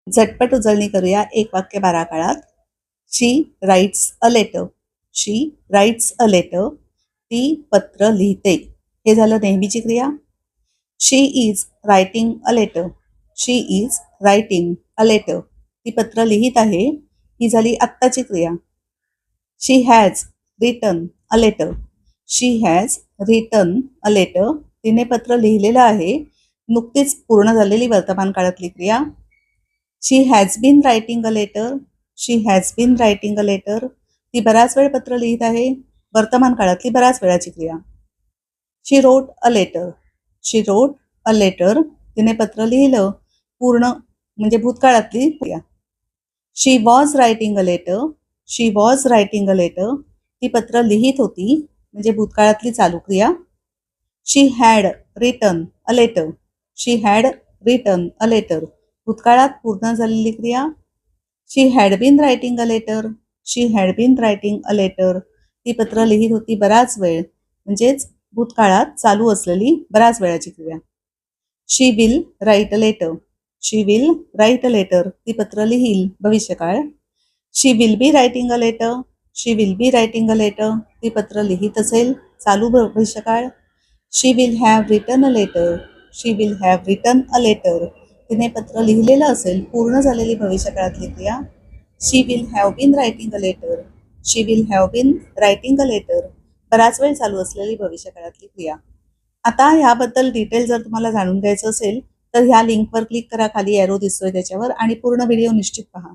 झटपट उजळणी करूया. एक वाक्य 12 काळात. She writes a letter. She writes a letter. ती पत्र लिहिते. हे झालं नेहमीची क्रिया. She is writing a letter. She is writing a letter. ती पत्र लिहित आहे. ही झाली आत्ताची क्रिया. She has written a letter. She has written a letter. तिने पत्र लिहिलेलं आहे. नुकतीच पूर्ण झालेली वर्तमान काळातली क्रिया. She has been writing a letter. She has been writing a letter. ती बराच वेळ पत्र लिहित आहे. वर्तमान काळातली बऱ्याच वेळाची क्रिया. She wrote a letter. She wrote a letter. तिने पत्र लिहिलं. पूर्ण म्हणजे भूतकाळातली क्रिया. She was writing a letter. She was writing a letter. ती पत्र लिहित होती म्हणजे भूतकाळातली चालू क्रिया. She had written a letter. She had written a letter. भूतकाळात पूर्ण झालेली क्रिया. She had been writing a letter. She had been writing a letter. ती पत्र लिहित होती बराच वेळ म्हणजेच भूतकाळात चालू असलेली बऱ्याच वेळाची क्रिया. She will write a letter. She will write a letter. ती पत्र लिहील भविष्यकाळ. She will be writing a letter. She will be writing a letter. ती पत्र लिहित असेल चालू भविष्यकाळ. She will have written a letter. She will have written a letter. तिने पत्र लिहिलेलं असेल पूर्ण झालेली भविष्यकाळातली क्रिया. She will have been writing a letter. She will have been writing a letter. बराच वेळ चालू असलेली भविष्यकाळातली क्रिया. आता ह्याबद्दल डिटेल जर तुम्हाला जाणून घ्यायचं असेल तर ह्या लिंकवर क्लिक करा. खाली एरो दिसतोय त्याच्यावर आणि पूर्ण व्हिडिओ निश्चित पहा.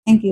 थँक्यू.